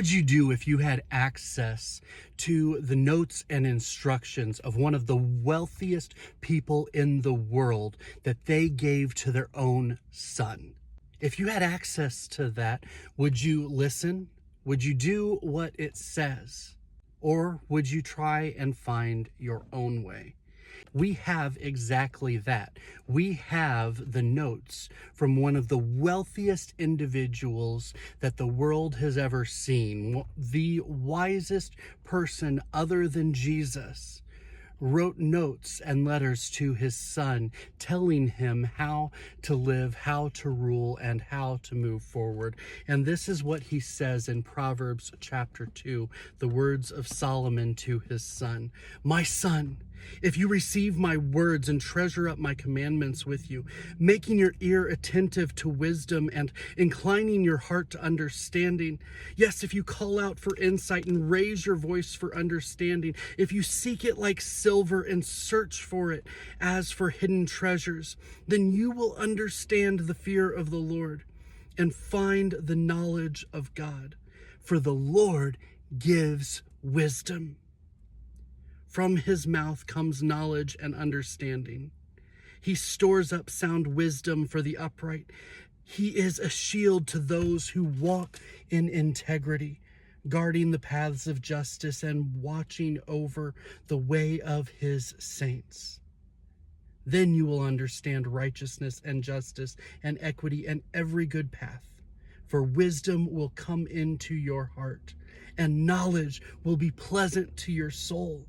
would you do if you had access to the notes and instructions of one of the wealthiest people in the world that they gave to their own son? If you had access to that, would you listen? Would you do what it says? Or would you try and find your own way? We have exactly that. We have the notes from one of the wealthiest individuals that the world has ever seen. The wisest person other than Jesus wrote notes and letters to his son, telling him how to live, how to rule, and how to move forward. And this is what he says in Proverbs chapter 2, the words of Solomon to his son. My son, if you receive my words and treasure up my commandments with you, making your ear attentive to wisdom and inclining your heart to understanding. Yes, if you call out for insight and raise your voice for understanding, if you seek it like silver and search for it as for hidden treasures, then you will understand the fear of the Lord and find the knowledge of God. For the Lord gives wisdom. From his mouth comes knowledge and understanding. He stores up sound wisdom for the upright. He is a shield to those who walk in integrity, guarding the paths of justice and watching over the way of his saints. Then you will understand righteousness and justice and equity and every good path. For wisdom will come into your heart, and knowledge will be pleasant to your soul.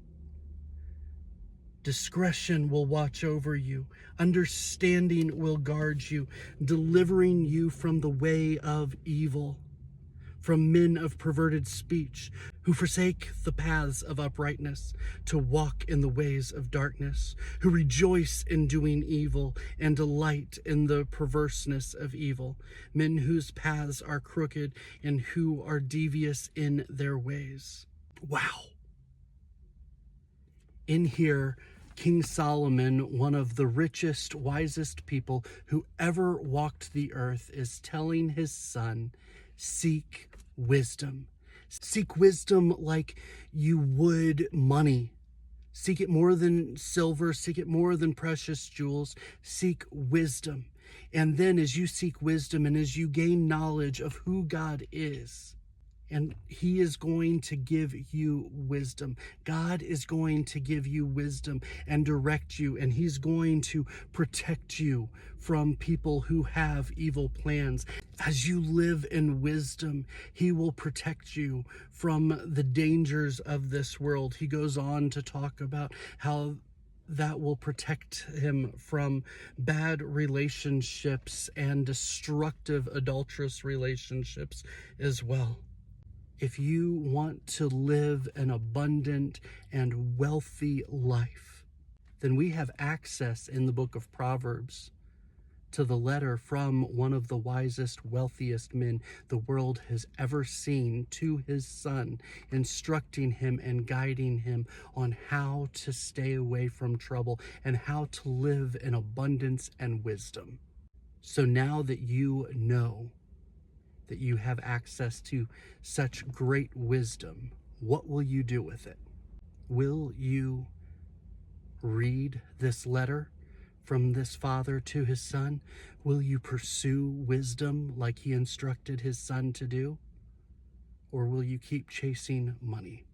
Discretion will watch over you. Understanding will guard you, delivering you from the way of evil, from men of perverted speech, who forsake the paths of uprightness to walk in the ways of darkness, who rejoice in doing evil and delight in the perverseness of evil, men whose paths are crooked and who are devious in their ways. Wow. In here, King Solomon, one of the richest, wisest people who ever walked the earth, is telling his son, seek wisdom. Seek wisdom like you would money. Seek it more than silver. Seek it more than precious jewels. Seek wisdom. And then as you seek wisdom and as you gain knowledge of who God is, and he is going to give you wisdom. God is going to give you wisdom and direct you, and he's going to protect you from people who have evil plans. As you live in wisdom, he will protect you from the dangers of this world. He goes on to talk about how that will protect him from bad relationships and destructive, adulterous relationships as well. If you want to live an abundant and wealthy life, then we have access in the book of Proverbs to the letter from one of the wisest, wealthiest men the world has ever seen to his son, instructing him and guiding him on how to stay away from trouble and how to live in abundance and wisdom. So now that you know that you have access to such great wisdom, what will you do with it? Will you read this letter from this father to his son? Will you pursue wisdom like he instructed his son to do? Or will you keep chasing money?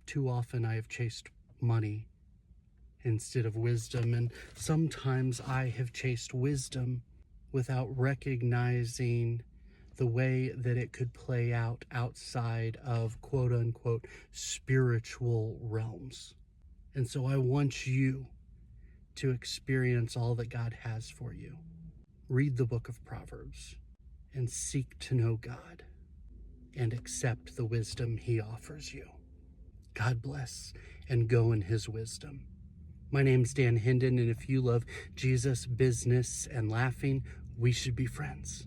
Too often I have chased money instead of wisdom, and sometimes I have chased wisdom without recognizing the way that it could play out outside of quote-unquote spiritual realms. And so I want you to experience all that God has for you. Read the book of Proverbs and seek to know God and accept the wisdom he offers you. God bless and go in his wisdom. My name's Dan Hendon, and if you love Jesus, business, and laughing, we should be friends.